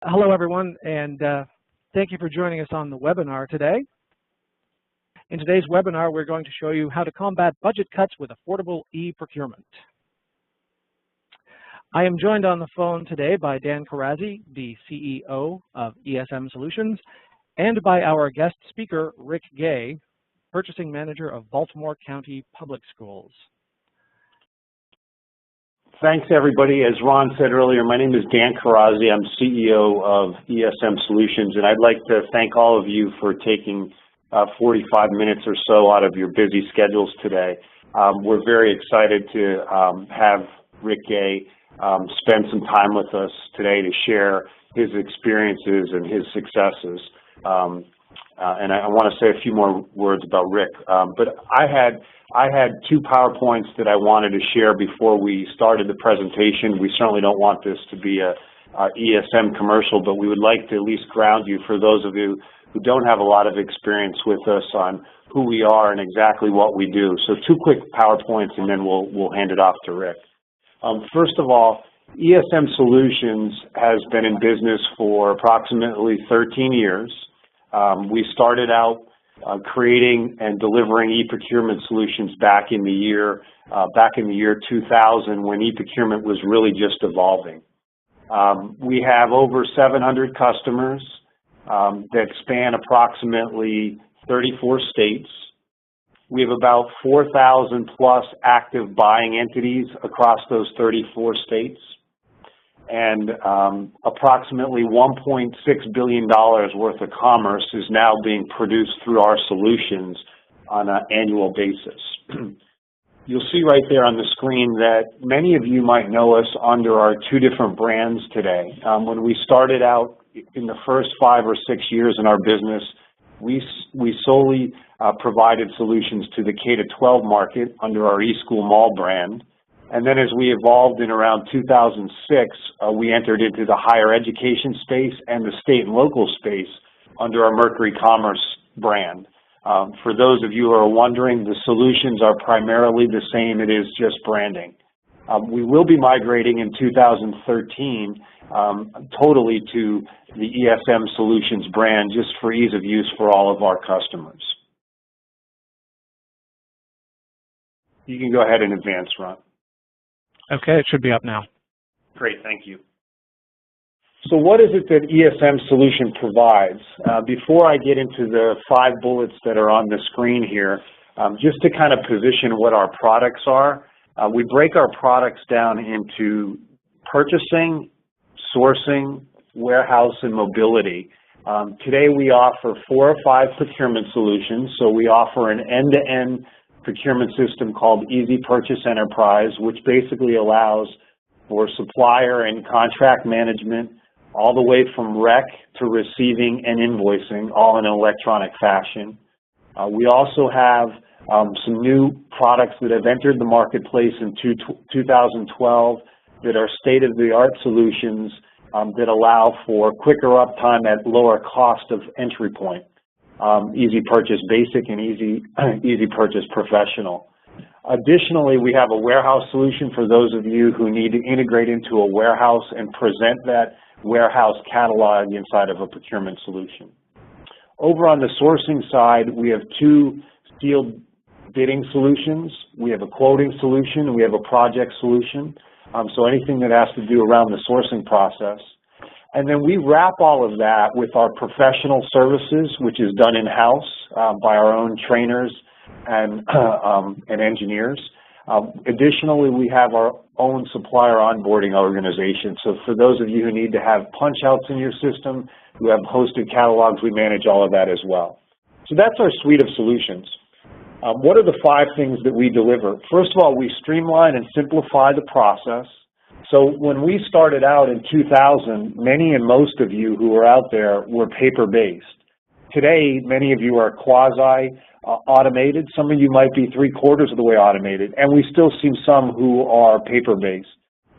Hello, everyone, and thank you for joining us on the webinar today. In today's webinar, we're going to show you how to combat budget cuts with affordable e-procurement. I am joined on the phone today by Dan Corazzi, the CEO of ESM Solutions, and by our guest speaker, Rick Gay, Purchasing Manager of Baltimore County Public Schools. Thanks, everybody. As Ron said earlier, my name is Dan Corazzi. I'm CEO of ESM Solutions, and I'd like to thank all of you for taking 45 minutes or so out of your busy schedules today. We're very excited to have Rick Gay spend some time with us today to share his experiences and his successes. And I want to say a few more words about Rick. But I had two PowerPoints that I wanted to share before we started the presentation. We certainly don't want this to be a ESM commercial, but we would like to at least ground you, for those of you who don't have a lot of experience with us, on who we are and exactly what we do. So two quick PowerPoints, and then we'll hand it off to Rick. First of all, ESM Solutions has been in business for approximately 13 years. We started out creating and delivering e-procurement solutions back in the year 2000, when e-procurement was really just evolving. We have over 700 customers that span approximately 34 states. We have about 4,000 plus active buying entities across those 34 states. And approximately $1.6 billion worth of commerce is now being produced through our solutions on an annual basis. You'll see right there on the screen that many of you might know us under our two different brands today. When we started out in the first 5 or 6 years in our business, we solely provided solutions to the K-12 market under our eSchool Mall brand. And then as we evolved in around 2006, we entered into the higher education space and the state and local space under our Mercury Commerce brand. For those of you who are wondering, the solutions are primarily the same. It is just branding. We will be migrating in 2013 totally to the ESM Solutions brand, just for ease of use for all of our customers. You can go ahead and advance, Ron. Okay, it should be up now. Great, thank you. So what is it that ESM Solution provides? Before I get into the 5 bullets that are on the screen here, just to kind of position what our products are, we break our products down into purchasing, sourcing, warehouse, and mobility. Today we offer 4 or 5 procurement solutions. So we offer an end-to-end procurement system called Easy Purchase Enterprise, which basically allows for supplier and contract management all the way from rec to receiving and invoicing, all in an electronic fashion. We also have some new products that have entered the marketplace in 2012 that are state-of-the-art solutions that allow for quicker uptime at lower cost of entry point. Easy Purchase Basic and Easy Purchase Professional. Additionally, we have a warehouse solution for those of you who need to integrate into a warehouse and present that warehouse catalog inside of a procurement solution. Over on the sourcing side, we have 2 sealed bidding solutions. We have a quoting solution, and we have a project solution. So anything that has to do around the sourcing process. And then we wrap all of that with our professional services, which is done in-house by our own trainers and engineers. Additionally, we have our own supplier onboarding organization. So for those of you who need to have punch-outs in your system, who have hosted catalogs, we manage all of that as well. So that's our suite of solutions. What are the 5 things that we deliver? First of all, we streamline and simplify the process. So when we started out in 2000, many and most of you who are out there were paper-based. Today, many of you are quasi-automated. Some of you might be 3/4 of the way automated, and we still see some who are paper-based.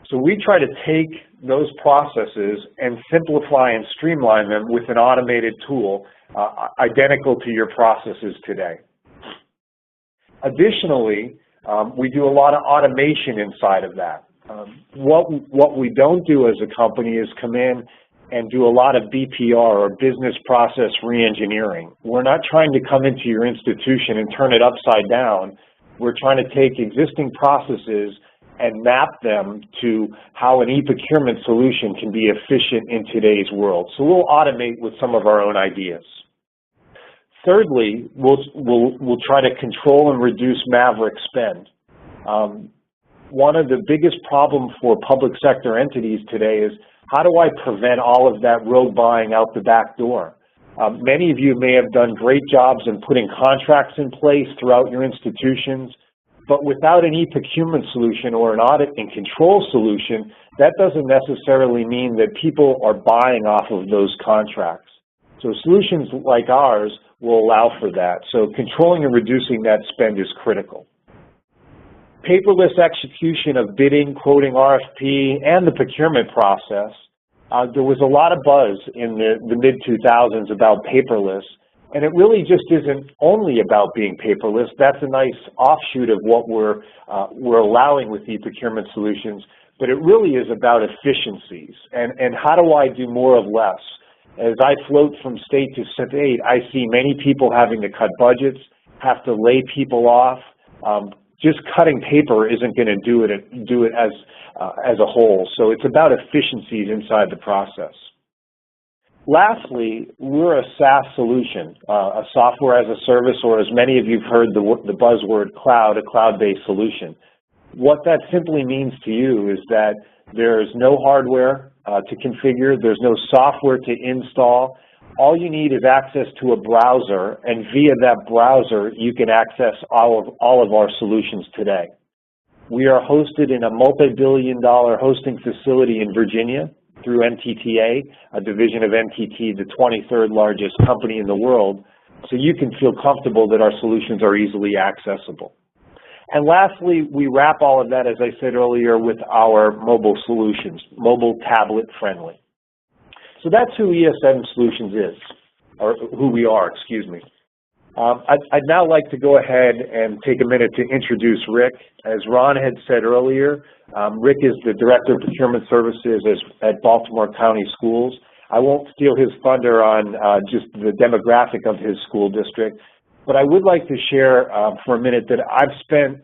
So we try to take those processes and simplify and streamline them with an automated tool identical to your processes today. Additionally, we do a lot of automation inside of that. What we don't do as a company is come in and do a lot of BPR, or business process reengineering. We're not trying to come into your institution and turn it upside down. We're trying to take existing processes and map them to how an e-procurement solution can be efficient in today's world. So we'll automate with some of our own ideas. Thirdly, we'll try to control and reduce maverick spend. One of the biggest problems for public sector entities today is, how do I prevent all of that rogue buying out the back door? Many of you may have done great jobs in putting contracts in place throughout your institutions, but without an e-procurement solution or an audit and control solution, that doesn't necessarily mean that people are buying off of those contracts. So solutions like ours will allow for that. So controlling and reducing that spend is critical. Paperless execution of bidding, quoting, RFP, and the procurement process. There was a lot of buzz in the mid-2000s about paperless, and it really just isn't only about being paperless. That's a nice offshoot of what we're allowing with e-procurement solutions, but it really is about efficiencies and how do I do more of less. As I float from state to state, I see many people having to cut budgets, have to lay people off. Just cutting paper isn't going to do it as a whole. So it's about efficiencies inside the process. Lastly, we're a SaaS solution, a software as a service, or as many of you have heard the buzzword cloud, a cloud-based solution. What that simply means to you is that there's no hardware to configure, there's no software to install. All you need is access to a browser, and via that browser, you can access all of our solutions today. We are hosted in a multi-billion-dollar hosting facility in Virginia through NTTA, a division of NTT, the 23rd largest company in the world, so you can feel comfortable that our solutions are easily accessible. And lastly, we wrap all of that, as I said earlier, with our mobile solutions, mobile tablet friendly. So that's who ESM Solutions is, or who we are, excuse me. I'd now like to go ahead and take a minute to introduce Rick. As Ron had said earlier, Rick is the Director of Procurement Services at Baltimore County Schools. I won't steal his thunder on just the demographic of his school district, but I would like to share for a minute that I've spent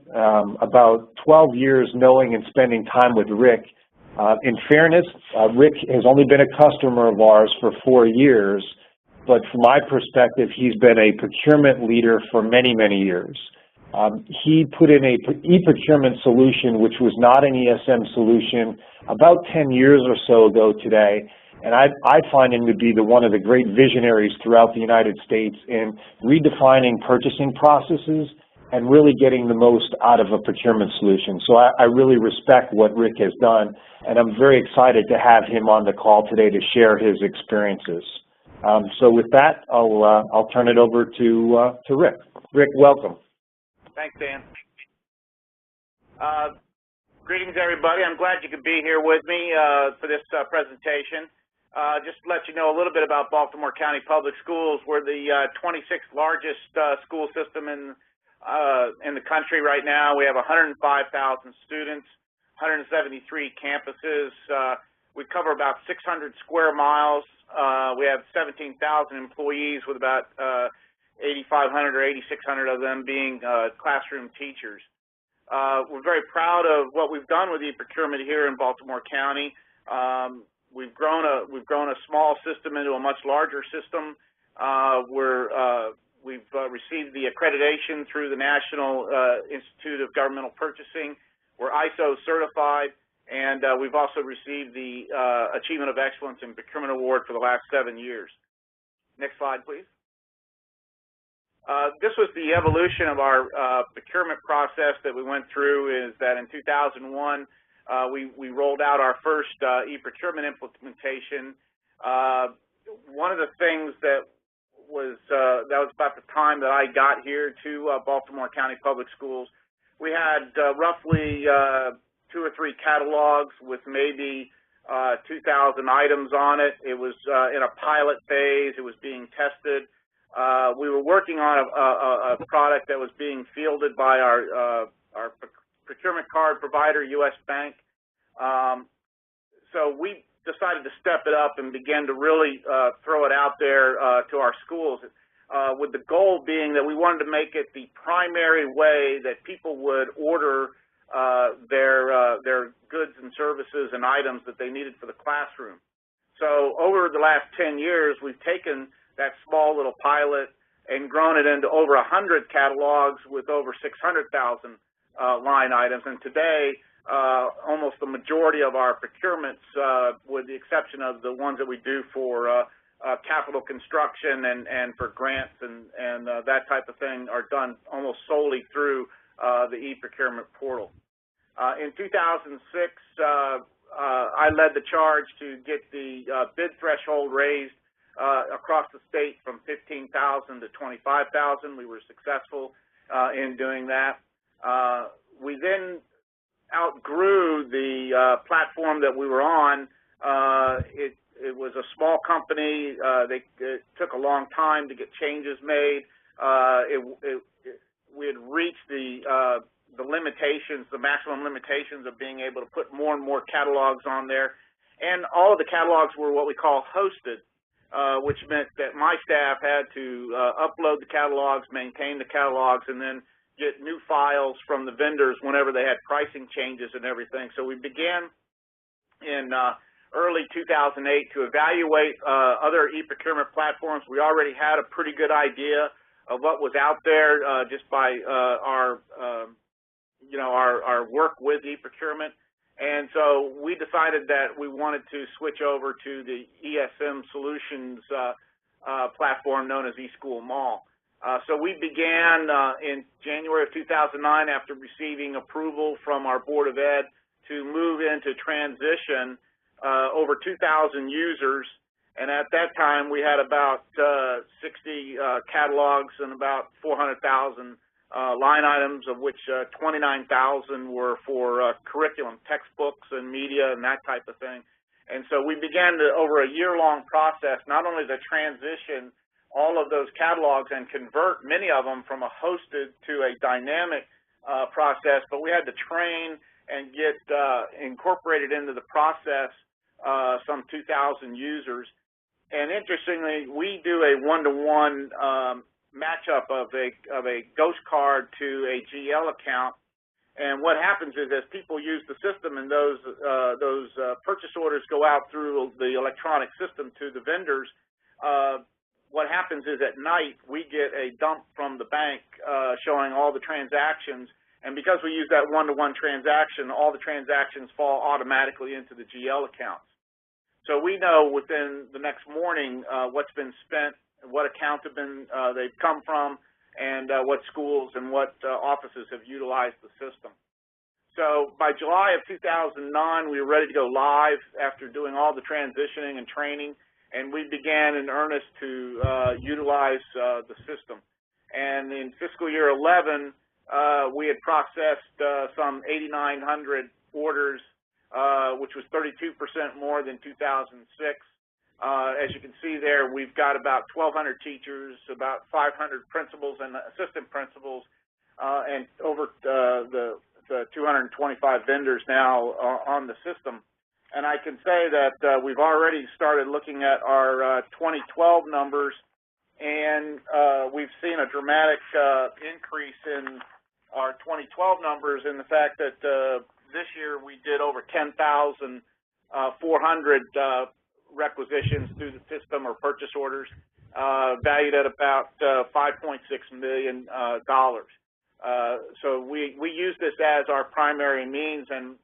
about 12 years knowing and spending time with Rick. In fairness, Rick has only been a customer of ours for 4 years, but from my perspective, he's been a procurement leader for many, many years. He put in a e-procurement solution, which was not an ESM solution, about 10 years or so ago today, and I find him to be one of the great visionaries throughout the United States in redefining purchasing processes and really getting the most out of a procurement solution. So I really respect what Rick has done, and I'm very excited to have him on the call today to share his experiences. So with that, I'll turn it over to Rick. Rick, welcome. Thanks, Dan. Greetings, everybody. I'm glad you could be here with me for this presentation. Just to let you know a little bit about Baltimore County Public Schools. We're the 26th largest school system in the country right now. We have 105,000 students, 173 campuses. We cover about 600 square miles. We have 17,000 employees, with about 8,500 or 8,600 of them being classroom teachers. We're very proud of what we've done with e-procurement here in Baltimore County. We've grown a small system into a much larger system. We've received the accreditation through the National Institute of Governmental Purchasing. We're ISO certified, and we've also received the Achievement of Excellence in Procurement Award for the last 7 years. Next slide, please. This was the evolution of our procurement process that we went through. Is that in 2001, we rolled out our first e-procurement implementation. One of the things that was about the time that I got here to Baltimore County Public Schools. We had roughly 2 or 3 catalogs with maybe 2,000 items on it. It was in a pilot phase. It was being tested. We were working on a product that was being fielded by our procurement card provider, U.S. Bank. So we decided to step it up and begin to really throw it out there to our schools, with the goal being that we wanted to make it the primary way that people would order their goods and services and items that they needed for the classroom. So over the last 10 years, we've taken that small little pilot and grown it into over 100 catalogs with over 600,000 line items. And today, almost the majority of our procurements, with the exception of the ones that we do for capital construction and for grants and that type of thing, are done almost solely through the e-procurement portal. In 2006, I led the charge to get the bid threshold raised across the state from 15,000 to 25,000. We were successful in doing that. We then outgrew the platform that we were on. It was a small company. It took a long time to get changes made. We had reached the limitations, the maximum limitations of being able to put more and more catalogs on there. And all of the catalogs were what we call hosted, which meant that my staff had to upload the catalogs, maintain the catalogs, and then get new files from the vendors whenever they had pricing changes and everything. So we began in early 2008 to evaluate other e-procurement platforms. We already had a pretty good idea of what was out there just by our work with e-procurement. And so we decided that we wanted to switch over to the ESM Solutions platform known as eSchool Mall. So we began in January of 2009, after receiving approval from our Board of Ed, to move into transition over 2,000 users. And at that time, we had about 60 catalogs and about 400,000 line items, of which 29,000 were for curriculum, textbooks and media and that type of thing. And so we began to, over a year-long process, not only to transition all of those catalogs and convert many of them from a hosted to a dynamic process, but we had to train and get incorporated into the process some 2,000 users. And interestingly, we do a one-to-one matchup of a ghost card to a GL account. And what happens is, as people use the system and those purchase orders go out through the electronic system to the vendors, what happens is at night we get a dump from the bank showing all the transactions. And because we use that one-to-one transaction, all the transactions fall automatically into the GL accounts. So we know within the next morning what's been spent, what accounts have been they've come from, and what schools and what offices have utilized the system. So by July of 2009, we were ready to go live after doing all the transitioning and training, and we began in earnest to utilize the system. And in fiscal year 11, we had processed some 8,900 orders, which was 32% more than 2006. As you can see there, we've got about 1,200 teachers, about 500 principals and assistant principals, and over the 225 vendors now on the system. And I can say that we've already started looking at our 2012 numbers, and we've seen a dramatic increase in our 2012 numbers in the fact that this year we did over 10,400 requisitions through the system or purchase orders, valued at about $5.6 million. So we use this as our primary means, and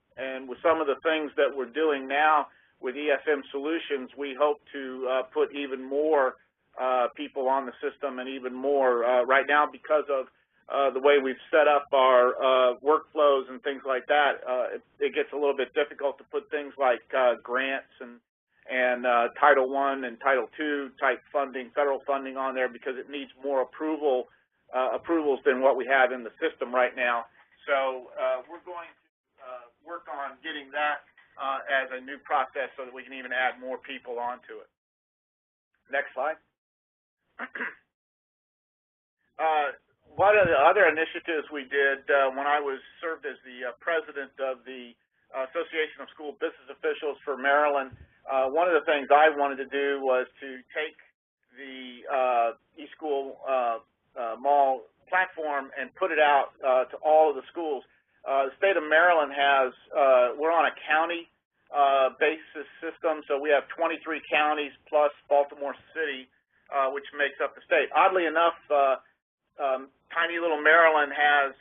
with some of the things that we're doing now with ESM Solutions, we hope to put even more people on the system, and even more right now, because of the way we've set up our workflows and things like that, it gets a little bit difficult to put things like grants and Title I and Title II type funding, federal funding on there, because it needs more approvals than what we have in the system right now. So we're going to work on getting that as a new process so that we can even add more people onto it. Next slide. One of the other initiatives we did when I served as the president of the Association of School Business Officials for Maryland, one of the things I wanted to do was to take the eSchool Mall platform and put it out to all of the schools. The state of Maryland has, we're on a county basis system, so we have 23 counties plus Baltimore City, which makes up the state. Oddly enough, tiny little Maryland has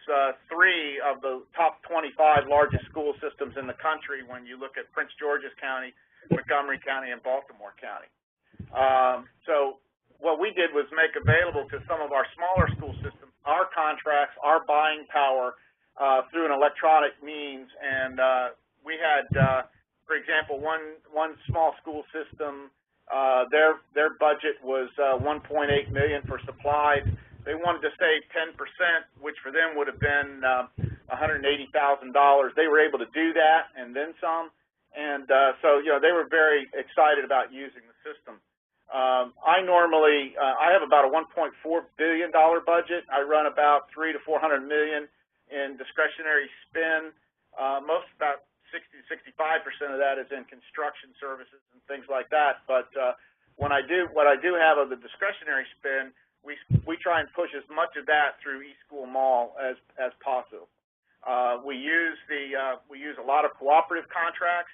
3 of the top 25 largest school systems in the country when you look at Prince George's County, Montgomery County, and Baltimore County. So what we did was make available to some of our smaller school systems our contracts, our buying power through an electronic means, and we had, for example, one small school system, their budget was $1.8 million for supplies. They wanted to save 10%, which for them would have been $180,000. They were able to do that and then some, and so they were very excited about using the system. I normally I have about a $1.4 billion budget. I run about $300 to $400 million in discretionary spend. Most, about 60 to 65% of that is in construction services and things like that. But what I do have of the discretionary spend, we try and push as much of that through eSchool Mall as possible. We use a lot of cooperative contracts.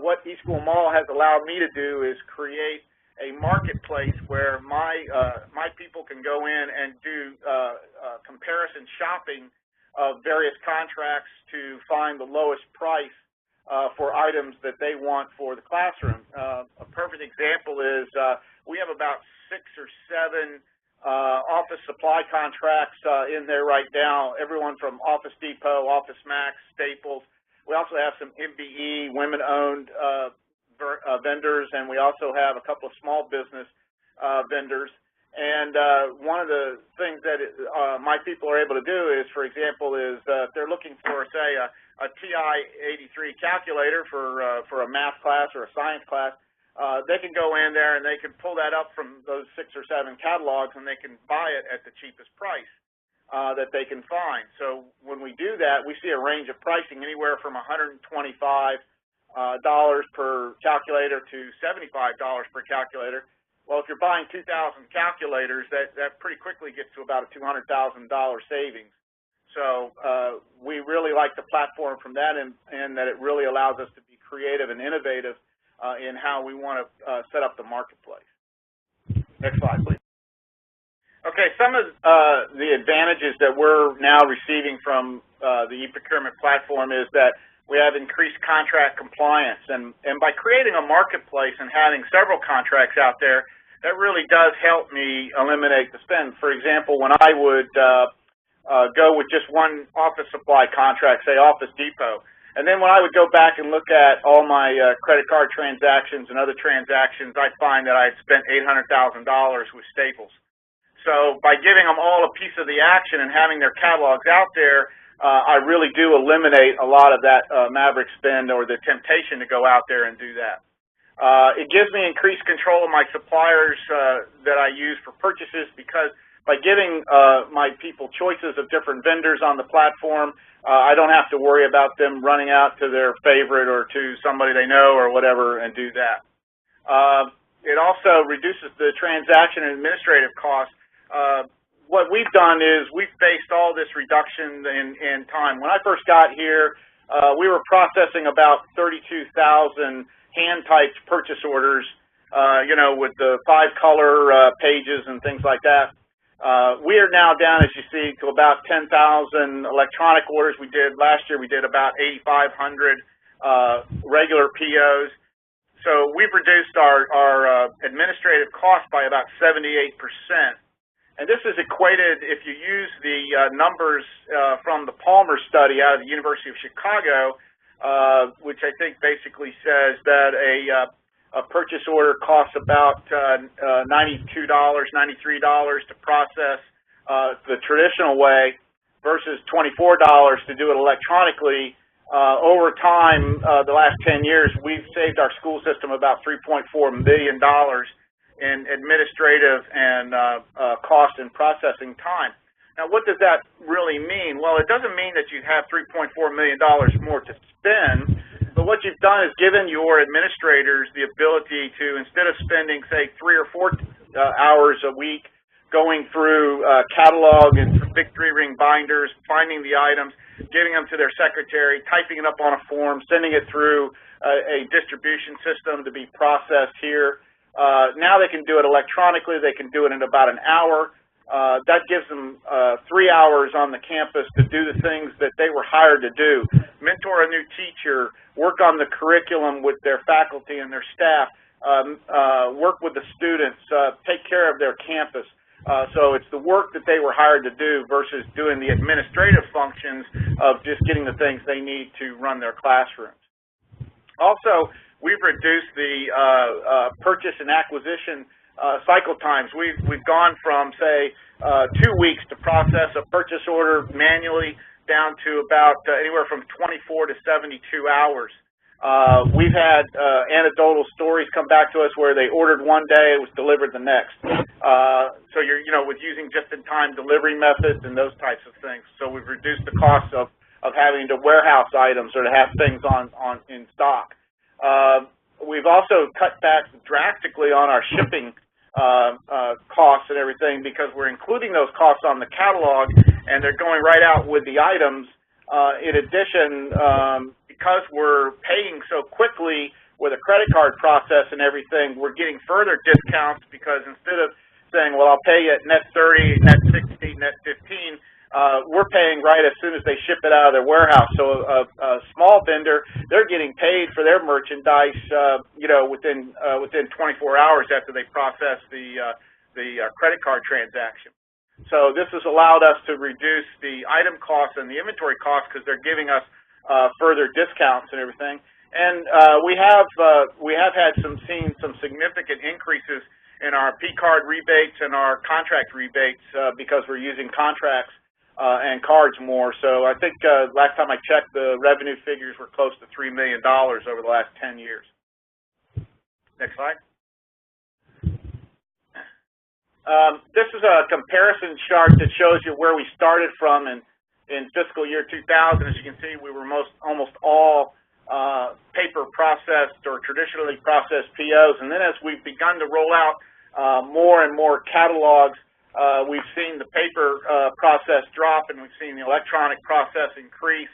What eSchool Mall has allowed me to do is create a marketplace where my people can go in and do comparison shopping of various contracts to find the lowest price for items that they want for the classroom. A perfect example is we have about 6 or 7 office supply contracts in there right now, everyone from Office Depot, Office Max, Staples. We also have some MBE, women-owned vendors, and we also have a couple of small business vendors. And one of the things that my people are able to do is, for example, if they're looking for, say, a TI-83 calculator for a math class or a science class, they can go in there and they can pull that up from those 6 or 7 catalogs, and they can buy it at the cheapest price that they can find. So when we do that, we see a range of pricing anywhere from $125 per calculator to $75 per calculator. Well, if you're buying 2,000 calculators, that pretty quickly gets to about a $200,000 savings. So we really like the platform from that, and that it really allows us to be creative and innovative in how we want to set up the marketplace. Next slide, please. Okay, some of the advantages that we're now receiving from the e-procurement platform is that we have increased contract compliance, and by creating a marketplace and having several contracts out there, that really does help me eliminate the spend. For example, when I would go with just one office supply contract, say Office Depot, and then when I would go back and look at all my credit card transactions and other transactions, I'd find that I had spent $800,000 with Staples. So by giving them all a piece of the action and having their catalogs out there, I really do eliminate a lot of that maverick spend or the temptation to go out there and do that. It gives me increased control of my suppliers that I use for purchases, because by giving my people choices of different vendors on the platform, I don't have to worry about them running out to their favorite or to somebody they know or whatever and do that. It also reduces the transaction and administrative costs. What we've done is we've based all this reduction in time. When I first got here, we were processing about 32,000 hand-typed purchase orders, with the 5-color pages and things like that. We are now down, as you see, to about 10,000 electronic orders. Last year we did about 8,500 regular POs. So we've reduced our administrative cost by about 78%. And this is equated, if you use the numbers from the Palmer study out of the University of Chicago, which I think basically says that a purchase order costs about $92, $93 to process the traditional way versus $24 to do it electronically. Over time, the last 10 years, we've saved our school system about $3.4 million in administrative and cost and processing time. Now, what does that really mean? Well, it doesn't mean that you have $3.4 million more to spend, but what you've done is given your administrators the ability to, instead of spending, say, 3 or 4 hours a week going through catalog and big 3-ring binders, finding the items, giving them to their secretary, typing it up on a form, sending it through a distribution system to be processed here. Now they can do it electronically. They can do it in about an hour. That gives them 3 hours on the campus to do the things that they were hired to do. Mentor a new teacher, work on the curriculum with their faculty and their staff, work with the students, take care of their campus. So it's the work that they were hired to do versus doing the administrative functions of just getting the things they need to run their classrooms. Also, we've reduced the purchase and acquisition cycle times. We've gone from, say, 2 weeks to process a purchase order manually down to about anywhere from 24 to 72 hours. We've had anecdotal stories come back to us where they ordered one day, it was delivered the next. So you're, with using just-in-time delivery methods and those types of things. So we've reduced the cost of having to warehouse items or to have things in stock. We've also cut back drastically on our shipping costs and everything because we're including those costs on the catalog and they're going right out with the items. In addition, because we're paying so quickly with a credit card process and everything, we're getting further discounts because instead of saying, well, I'll pay you at net 30, net 60, net 15, we're paying right as soon as they ship it out of their warehouse. So a small vendor, they're getting paid for their merchandise, within 24 hours after they process the credit card transaction. So this has allowed us to reduce the item costs and the inventory costs because they're giving us further discounts and everything. And we have seen some significant increases in our P-card rebates and our contract rebates because we're using contracts and cards more. So I think last time I checked, the revenue figures were close to $3 million over the last 10 years. Next slide. This is a comparison chart that shows you where we started from in fiscal year 2000. As you can see, we were almost all paper processed or traditionally processed POs. And then as we've begun to roll out more and more catalogs, we've seen the paper process drop and we've seen the electronic process increase.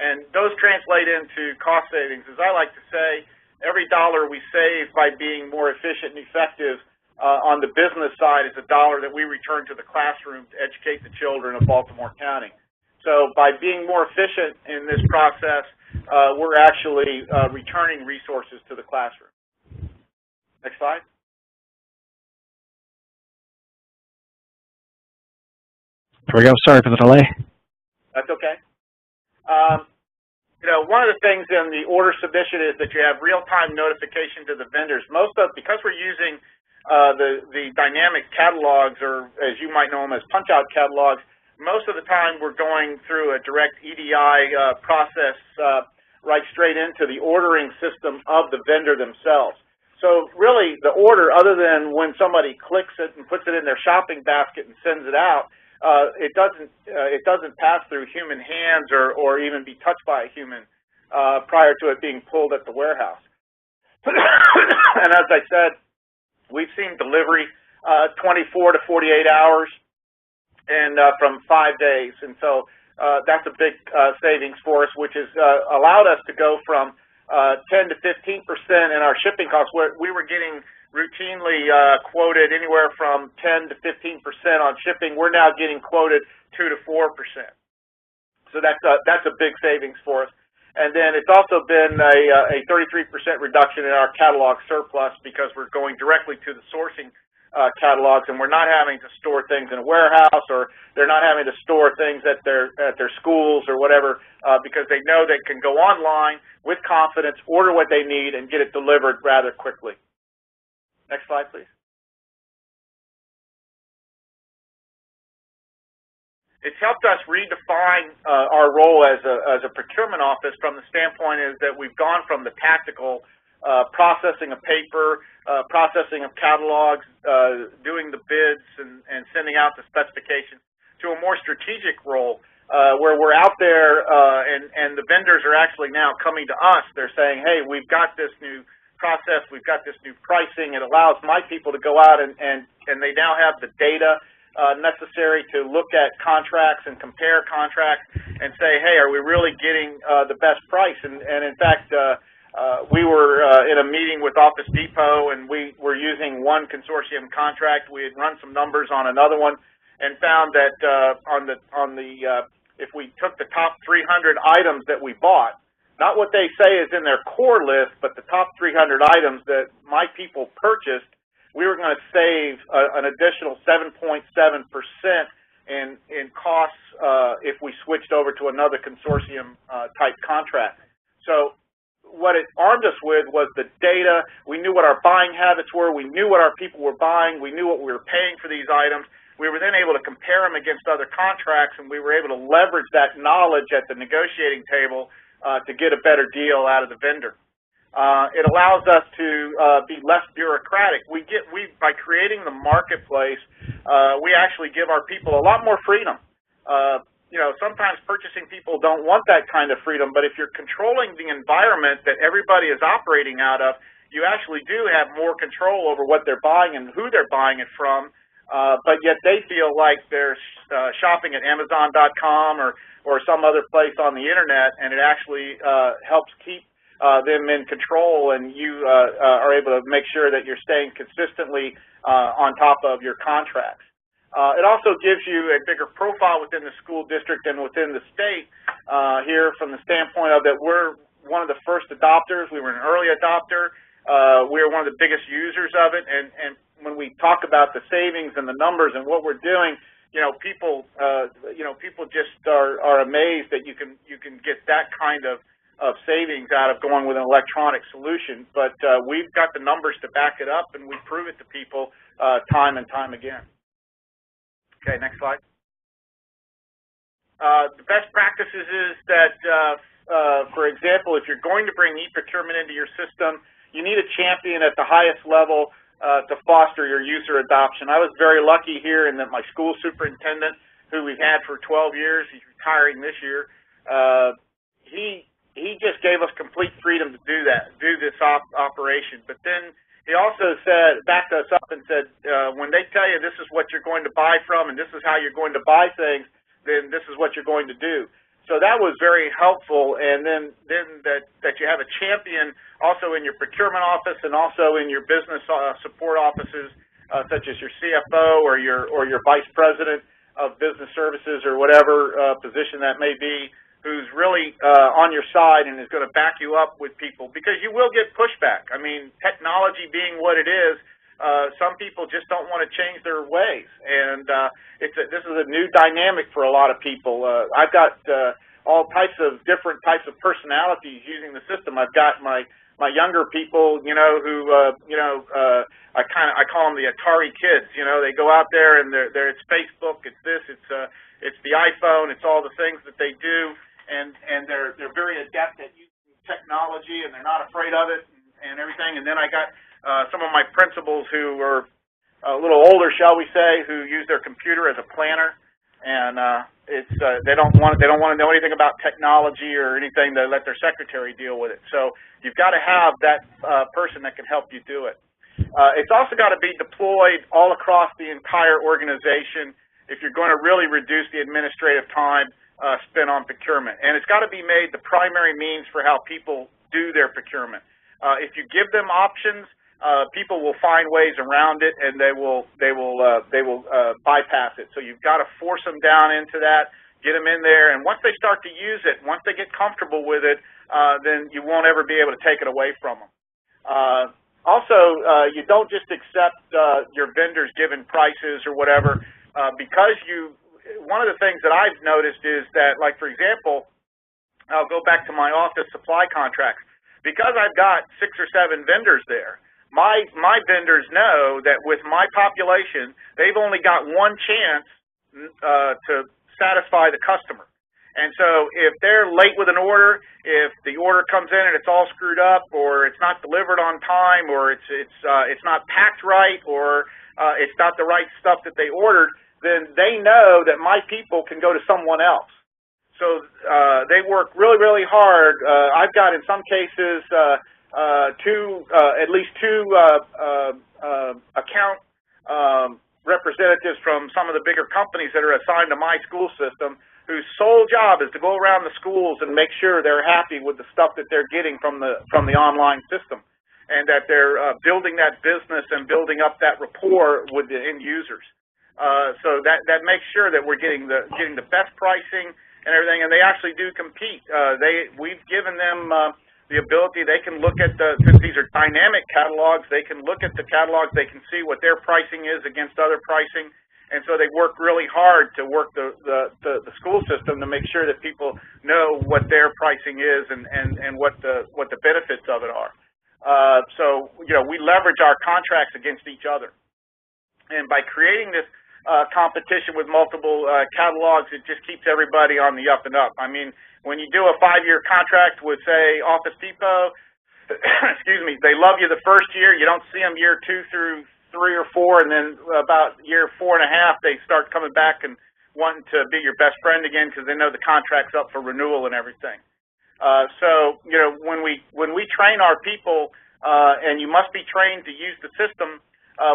And those translate into cost savings. As I like to say, every dollar we save by being more efficient and effective on the business side is a dollar that we return to the classroom to educate the children of Baltimore County. So by being more efficient in this process, we're actually returning resources to the classroom. Next slide. There we go. Sorry for the delay. That's okay. One of the things in the order submission is that you have real-time notification to the vendors. Because we're using the dynamic catalogs, or as you might know them as punch-out catalogs, most of the time we're going through a direct EDI process right straight into the ordering system of the vendor themselves. So really the order, other than when somebody clicks it and puts it in their shopping basket and sends it out, it doesn't pass through human hands or even be touched by a human prior to it being pulled at the warehouse. And as I said, we've seen delivery 24 to 48 hours and from 5 days. And so that's a big savings for us, which has allowed us to go from 10 to 15% in our shipping costs, where we were getting routinely quoted anywhere from 10 to 15% on shipping. We're now getting quoted 2 to 4%. So that's a big savings for us. And then it's also been a 33% reduction in our catalog surplus because we're going directly to the sourcing catalogs, and we're not having to store things in a warehouse, or they're not having to store things at their schools or whatever, because they know they can go online with confidence, order what they need, and get it delivered rather quickly. Next slide, please. It's helped us redefine our role as a procurement office from the standpoint is that we've gone from the tactical processing of paper, processing of catalogs, doing the bids and sending out the specifications, to a more strategic role where we're out there and the vendors are actually now coming to us. They're saying, hey, we've got this new process, we've got this new pricing. It allows my people to go out and they now have the data necessary to look at contracts and compare contracts and say, hey, are we really getting the best price? And in fact, we were in a meeting with Office Depot, and we were using one consortium contract. We had run some numbers on another one and found that if we took the top 300 items that we bought, not what they say is in their core list, but the top 300 items that my people purchased, we were going to save an additional 7.7% in costs if we switched over to another consortium type contract. So what it armed us with was the data. We knew what our buying habits were. We knew what our people were buying. We knew what we were paying for these items. We were then able to compare them against other contracts, and we were able to leverage that knowledge at the negotiating table to get a better deal out of the vendor. It allows us to be less bureaucratic. By creating the marketplace, we actually give our people a lot more freedom. You know, sometimes purchasing people don't want that kind of freedom, but if you're controlling the environment that everybody is operating out of, you actually do have more control over what they're buying and who they're buying it from, but yet they feel like they're shopping at Amazon.com or some other place on the internet, and it actually helps keep them in control, and you are able to make sure that you're staying consistently on top of your contracts. It also gives you a bigger profile within the school district and within the state here from the standpoint of that we're one of the first adopters. We were an early adopter. We are one of the biggest users of it, and when we talk about the savings and the numbers and what we're doing, people just are amazed that you can get that kind of savings out of going with an electronic solution. But we've got the numbers to back it up, and we prove it to people time and time again. Okay, next slide. The best practices is that, for example, if you're going to bring e-procurement into your system, you need a champion at the highest level to foster your user adoption. I was very lucky here in that my school superintendent, who we've had for 12 years, he's retiring this year, he just gave us complete freedom to do this operation. But then he also backed us up and said, when they tell you this is what you're going to buy from and this is how you're going to buy things, then this is what you're going to do. So that was very helpful, and then that you have a champion also in your procurement office and also in your business support offices, such as your CFO or your vice president of business services or whatever position that may be, who's really on your side and is going to back you up with people, because you will get pushback. I mean, technology being what it is, some people just don't want to change their ways, and this is a new dynamic for a lot of people. I've got all types of different types of personalities using the system. I've got my younger people, who I call them the Atari kids. They go out there and it's Facebook, it's this, it's the iPhone, it's all the things that they do, and they're very adept at using technology, and they're not afraid of it and everything. And then I got some of my principals who are a little older, shall we say, who use their computer as a planner, and they don't want to know anything about technology or anything. They let their secretary deal with it. So you've got to have that person that can help you do it. It's also got to be deployed all across the entire organization if you're going to really reduce the administrative time spent on procurement. And it's got to be made the primary means for how people do their procurement. If you give them options, people will find ways around it, and they will bypass it. So you've got to force them down into that, get them in there, and once they start to use it, once they get comfortable with it, then you won't ever be able to take it away from them. Also, you don't just accept your vendors given prices or whatever, because one of the things that I've noticed is that, like, for example, I'll go back to my office supply contracts. Because I've got 6 or 7 vendors there, my vendors know that with my population, they've only got one chance to satisfy the customer. And so if they're late with an order, if the order comes in and it's all screwed up, or it's not delivered on time, or it's not packed right, or it's not the right stuff that they ordered, then they know that my people can go to someone else. they work really, really hard. I've got, in some cases, at least two account representatives from some of the bigger companies that are assigned to my school system, whose sole job is to go around the schools and make sure they're happy with the stuff that they're getting from the online system, and that they're building that business and building up that rapport with the end users. So that makes sure that we're getting the best pricing and everything, and they actually do compete. We've given them the ability. They can look at since these are dynamic catalogs, they can look at the catalogs, they can see what their pricing is against other pricing, and so they work really hard to work the school system to make sure that people know what their pricing is and what the benefits of it are. So we leverage our contracts against each other, and by creating this competition with multiple catalogs, it just keeps everybody on the up and up. I mean, when you do a 5-year contract with, say, Office Depot, excuse me, they love you the first year. You don't see them year 2 through 3 or 4, and then about year 4 and a half, they start coming back and wanting to be your best friend again because they know the contract's up for renewal and everything. So when we train our people, and you must be trained to use the system,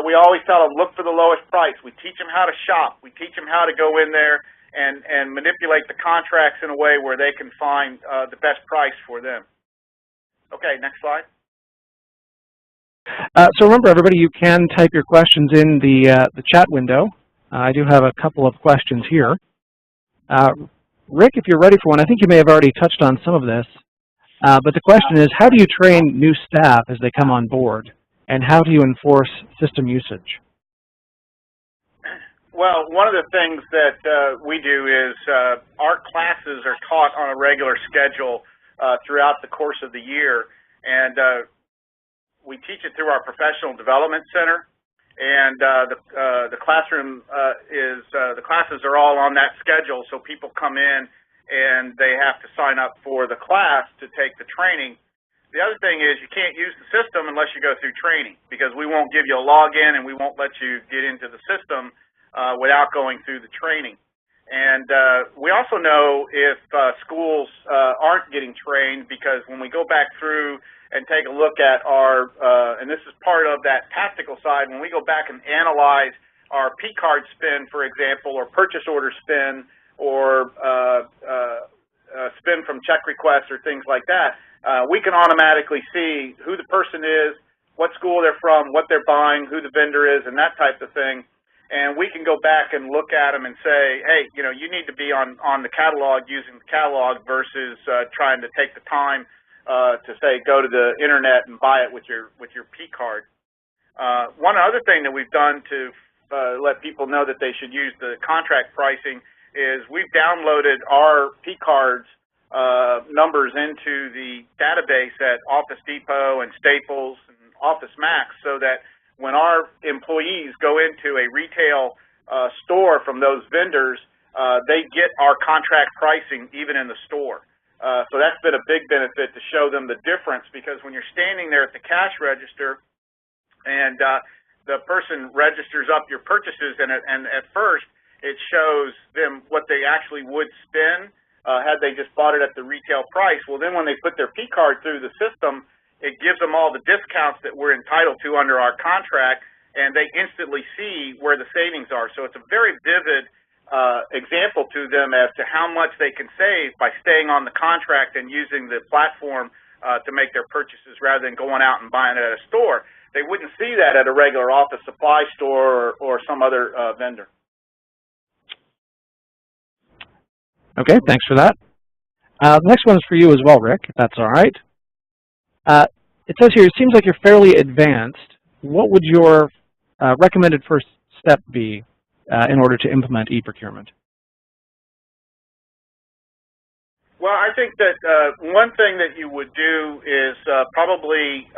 we always tell them, look for the lowest price. We teach them how to shop. We teach them how to go in there and manipulate the contracts in a way where they can find the best price for them. Okay, next slide. So remember, everybody, you can type your questions in the chat window. I do have a couple of questions here. Rick, if you're ready for one, I think you may have already touched on some of this, but the question is, how do you train new staff as they come on board, and how do you enforce system usage? Well, one of the things that we do is our classes are taught on a regular schedule throughout the course of the year, and we teach it through our professional development center, and the classroom the classes are all on that schedule, so people come in and they have to sign up for the class to take the training. The other thing is you can't use the system unless you go through training, because we won't give you a login and we won't let you get into the system without going through the training. And we also know if schools aren't getting trained, because when we go back through and take a look at our, and this is part of that tactical side, when we go back and analyze our P-card spend, for example, or purchase order spend, or spend from check requests or things like that, we can automatically see who the person is, what school they're from, what they're buying, who the vendor is, and that type of thing. And we can go back and look at them and say, hey, you need to be on the catalog, using the catalog, versus trying to take the time to say go to the internet and buy it with your P-card. One other thing that we've done to let people know that they should use the contract pricing is we've downloaded our P-cards numbers into the database at Office Depot and Staples and Office Max, so that when our employees go into a retail store from those vendors, they get our contract pricing even in the store. So that's been a big benefit to show them the difference, because when you're standing there at the cash register and the person registers up your purchases, and at first it shows them what they actually would spend had they just bought it at the retail price. Well, then when they put their P-card through the system, it gives them all the discounts that we're entitled to under our contract, and they instantly see where the savings are. So it's a very vivid example to them as to how much they can save by staying on the contract and using the platform to make their purchases rather than going out and buying it at a store. They wouldn't see that at a regular office supply store or some other vendor. Okay, thanks for that. The next one is for you as well, Rick, if that's all right. It says here, it seems like you're fairly advanced. What would your recommended first step be in order to implement e-procurement? Well, I think that one thing that you would do is probably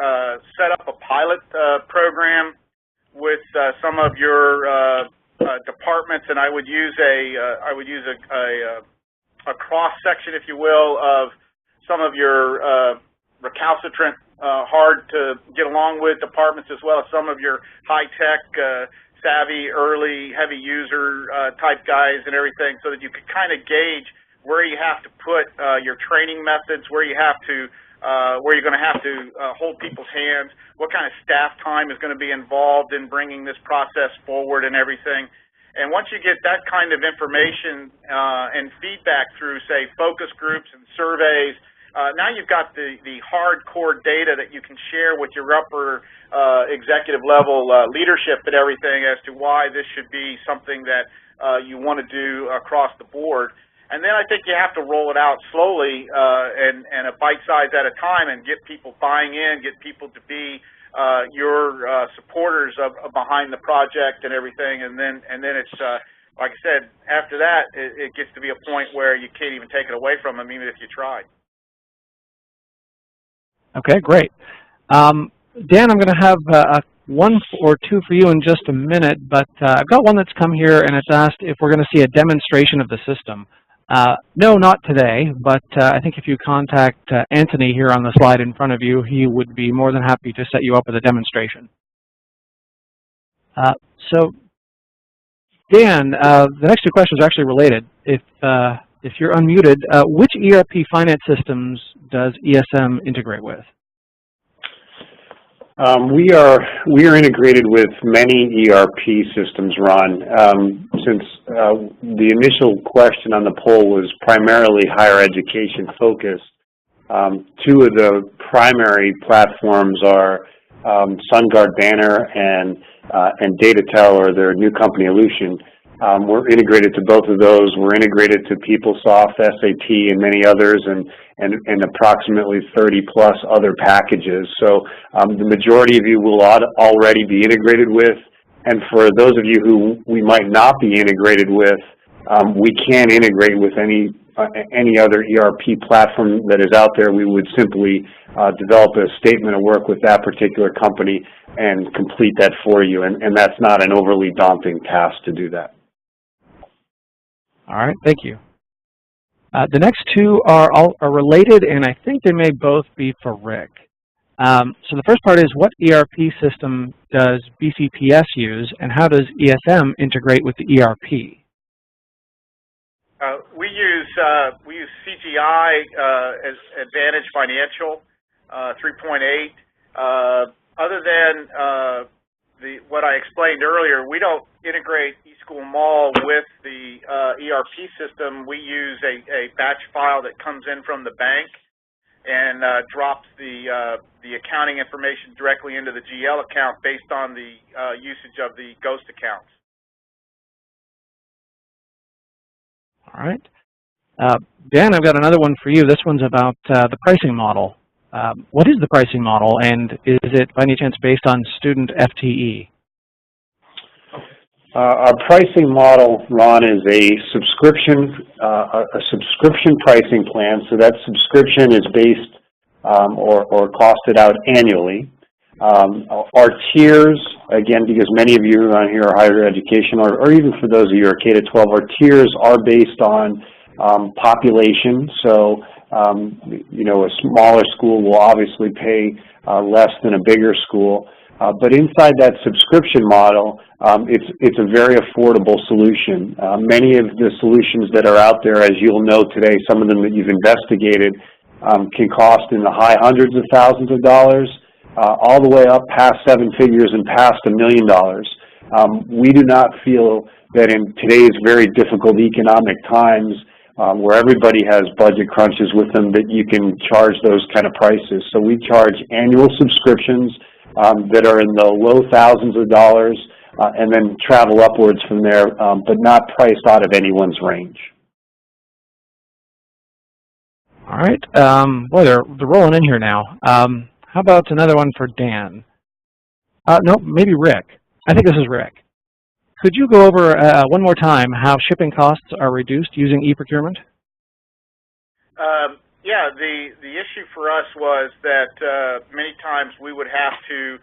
set up a pilot program with some of your departments, and I would use a cross section, if you will, of some of your recalcitrant, hard to get along with departments, as well as some of your high-tech, savvy, early, heavy user type guys and everything, so that you could kind of gauge where you have to put your training methods, where you're going to have to hold people's hands, what kind of staff time is going to be involved in bringing this process forward and everything. And once you get that kind of information and feedback through, say, focus groups and surveys, now you've got the hardcore data that you can share with your upper executive level leadership and everything as to why this should be something that you want to do across the board. And then I think you have to roll it out slowly and a bite size at a time and get people buying in, get people to be your supporters behind the project and everything. And then it's, like I said, after that, it gets to be a point where you can't even take it away from them, even if you tried. Okay, great. Dan, I'm going to have one or two for you in just a minute, but I've got one that's come here and it's asked if we're going to see a demonstration of the system. No, not today, but I think if you contact Anthony here on the slide in front of you, he would be more than happy to set you up with a demonstration. So, Dan, the next two questions are actually related. If you're unmuted, which ERP finance systems does ESM integrate with? We are integrated with many ERP systems, Ron. Since the initial question on the poll was primarily higher education focused, two of the primary platforms are SunGard Banner and DataTel, or their new company Elution. We're integrated to both of those. We're integrated to PeopleSoft, SAP, and many others, and approximately 30-plus other packages. So the majority of you will already be integrated with, and for those of you who we might not be integrated with, we can integrate with any other ERP platform that is out there. We would simply develop a statement of work with that particular company and complete that for you, and that's not an overly daunting task to do that. All right, thank you. The next two are related, and I think they may both be for Rick. So the first part is, what ERP system does BCPS use, and how does ESM integrate with the ERP? We use CGI as Advantage Financial 3.8. Other than what I explained earlier, we don't integrate eSchool Mall with the ERP system. We use a batch file that comes in from the bank and drops the accounting information directly into the GL account based on the usage of the ghost accounts. All right. Dan, I've got another one for you. This one's about the pricing model. What is the pricing model, and is it by any chance based on student FTE? Our pricing model, Ron, is a subscription pricing plan. So that subscription is based or costed out annually. Our tiers, again, because many of you on here are higher education, or even for those of you who are K-12, our tiers are based on population. So, you know, a smaller school will obviously pay less than a bigger school. But inside that subscription model, it's a very affordable solution. Many of the solutions that are out there, as you'll know today, some of them that you've investigated, can cost in the high hundreds of thousands of dollars, all the way up past 7 figures and past $1 million. We do not feel that in today's very difficult economic times, where everybody has budget crunches with them, that you can charge those kind of prices. So we charge annual subscriptions that are in the low thousands of dollars, and then travel upwards from there, but not priced out of anyone's range. All right. Boy, they're rolling in here now. How about another one for Dan? No, maybe Rick. I think this is Rick. Could you go over one more time how shipping costs are reduced using e-procurement? Yeah, the issue for us was that many times we would have to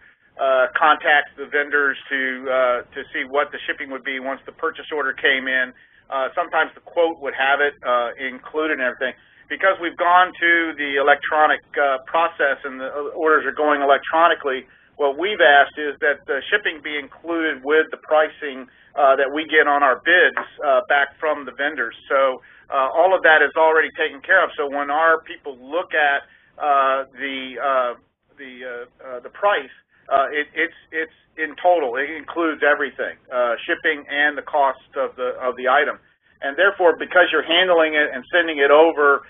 contact the vendors to see what the shipping would be once the purchase order came in. Sometimes the quote would have it included and everything. Because we've gone to the electronic process and the orders are going electronically, what we've asked is that the shipping be included with the pricing that we get on our bids back from the vendors. So all of that is already taken care of. So when our people look at the price, it's in total. It includes everything, shipping and the cost of the item. And therefore, because you're handling it and sending it over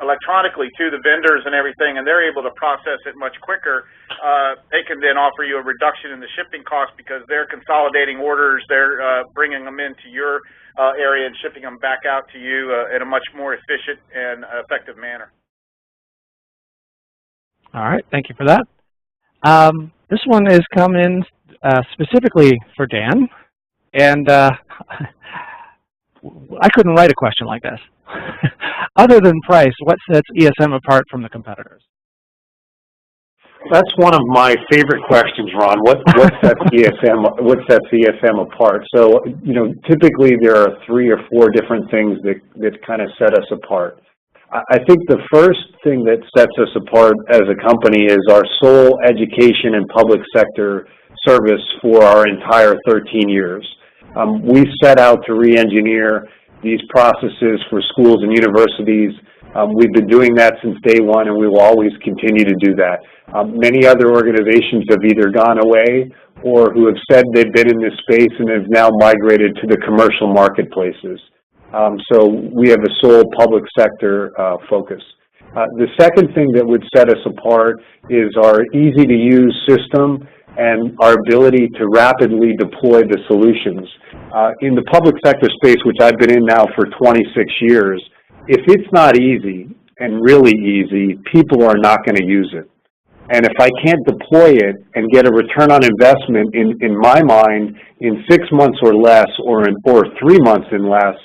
electronically to the vendors and everything, and they're able to process it much quicker, they can then offer you a reduction in the shipping cost because they're consolidating orders, they're bringing them into your area and shipping them back out to you in a much more efficient and effective manner. All right, thank you for that. This one is come in specifically for Dan, and I couldn't write a question like this. Other than price, what sets ESM apart from the competitors? That's one of my favorite questions, Ron. What sets ESM apart? So, you know, typically there are 3 or 4 different things that kind of set us apart. I think the first thing that sets us apart as a company is our sole education and public sector service for our entire 13 years. We set out to re-engineer these processes for schools and universities. We've been doing that since day one, and we will always continue to do that. Many other organizations have either gone away or who have said they've been in this space and have now migrated to the commercial marketplaces. So we have a sole public sector focus. The second thing that would set us apart is our easy-to-use system and our ability to rapidly deploy the solutions. In the public sector space, which I've been in now for 26 years, if it's not easy and really easy, people are not going to use it. And if I can't deploy it and get a return on investment in my mind in 6 months or less or 3 months and less,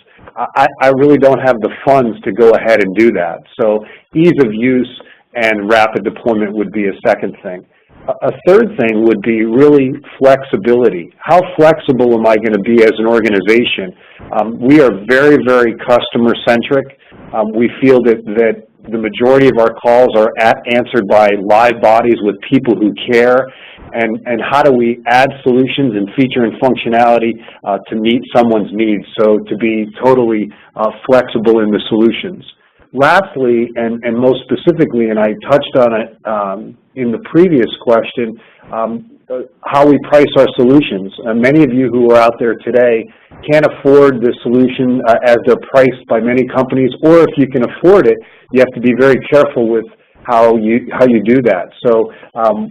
I really don't have the funds to go ahead and do that. So ease of use and rapid deployment would be a second thing. A third thing would be really flexibility. How flexible am I going to be as an organization? We are very, very customer-centric. We feel that the majority of our calls are answered by live bodies with people who care, and how do we add solutions and feature and functionality to meet someone's needs, so to be totally flexible in the solutions. Lastly, and most specifically, and I touched on it in the previous question, how we price our solutions. Many of you who are out there today can't afford the solution as they're priced by many companies, or if you can afford it, you have to be very careful with how you do that. So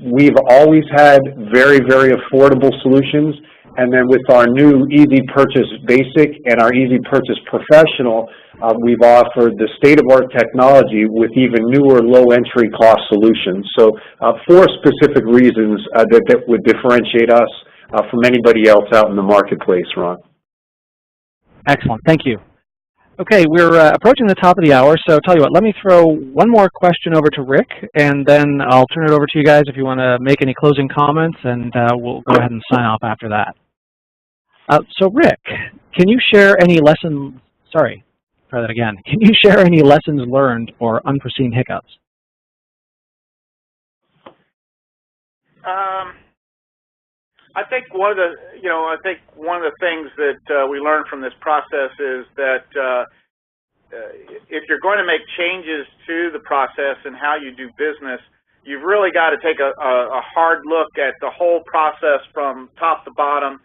we've always had very, very affordable solutions, and then with our new Easy Purchase Basic and our Easy Purchase Professional, we've offered the state-of-the-art technology with even newer low-entry cost solutions. So 4 specific reasons that would differentiate us from anybody else out in the marketplace, Ron. Excellent, thank you. Okay, we're approaching the top of the hour, so tell you what, let me throw one more question over to Rick, and then I'll turn it over to you guys if you want to make any closing comments, and we'll go ahead and sign off after that. So Rick, can you share any lessons, sorry, try that again. Can you share any lessons learned or unforeseen hiccups? I think one of the things that we learned from this process is that if you're going to make changes to the process and how you do business, you've really got to take a hard look at the whole process from top to bottom,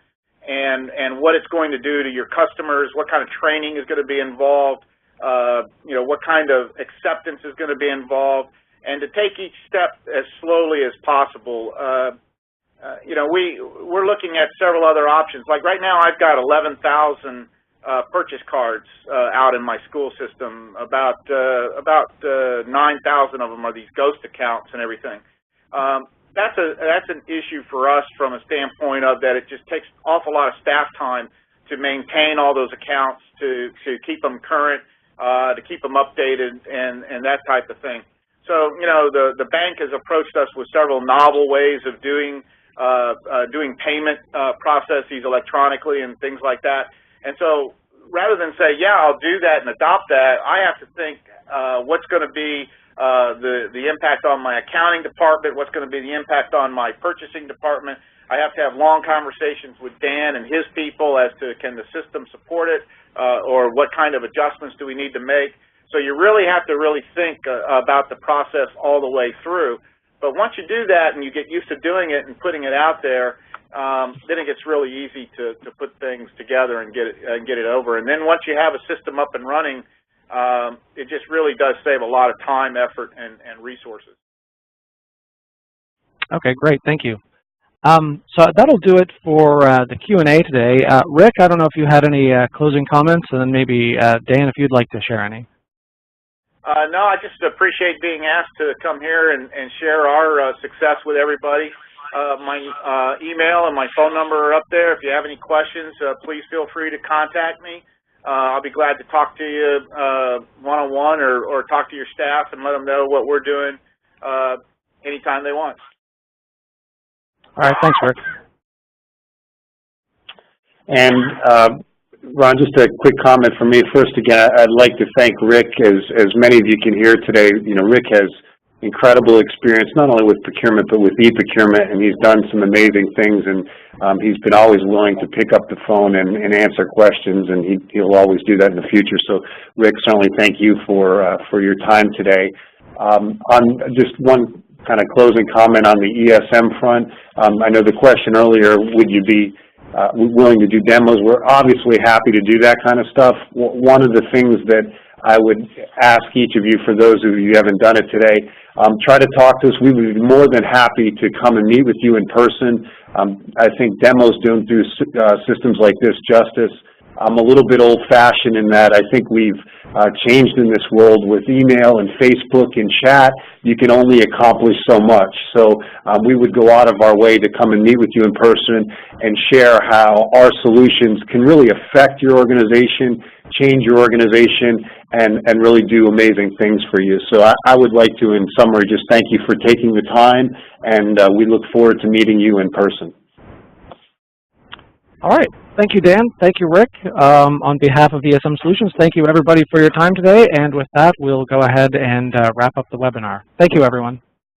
and what it's going to do to your customers, what kind of training is going to be involved, what kind of acceptance is going to be involved, and to take each step as slowly as possible. We're looking at several other options. Like right now, I've got 11,000 purchase cards out in my school system. About 9,000 of them are these ghost accounts and everything. That's an issue for us from a standpoint of that it just takes an awful lot of staff time to maintain all those accounts, to keep them current, to keep them updated, and that type of thing. So, the bank has approached us with several novel ways of doing payment processes electronically and things like that. And so rather than say, yeah, I'll do that and adopt that, I have to think what's going to be the impact on my accounting department, what's going to be the impact on my purchasing department. I have to have long conversations with Dan and his people as to can the system support it, or what kind of adjustments do we need to make. So you really have to think about the process all the way through. But once you do that and you get used to doing it and putting it out there, then it gets really easy to put things together and get it over. And then once you have a system up and running, it just really does save a lot of time, effort, and resources. Okay, great. Thank you. So that'll do it for the Q&A today. Rick, I don't know if you had any closing comments, and then maybe Dan, if you'd like to share any. No, I just appreciate being asked to come here and share our success with everybody. My email and my phone number are up there. If you have any questions, please feel free to contact me. I'll be glad to talk to you one-on-one or talk to your staff and let them know what we're doing anytime they want. All right, thanks, Rick. And Ron, just a quick comment from me. First, again, I'd like to thank Rick. As many of you can hear today, Rick has incredible experience not only with procurement but with e-procurement, and he's done some amazing things. And he's been always willing to pick up the phone and answer questions, and he'll always do that in the future. So, Rick, certainly thank you for your time today. On just one kind of closing comment on the ESM front, I know the question earlier, would you be willing to do demos? We're obviously happy to do that kind of stuff. One of the things that I would ask each of you, for those of you who haven't done it today, try to talk to us. We would be more than happy to come and meet with you in person. I think demos don't do systems like this justice. I'm a little bit old-fashioned in that I think we've changed in this world with email and Facebook and chat. You can only accomplish so much. So we would go out of our way to come and meet with you in person and share how our solutions can really affect your organization, change your organization, and really do amazing things for you. So I would like to, in summary, just thank you for taking the time, and we look forward to meeting you in person. All right. Thank you, Dan. Thank you, Rick. On behalf of ESM Solutions, thank you, everybody, for your time today. And with that, we'll go ahead and wrap up the webinar. Thank you, everyone.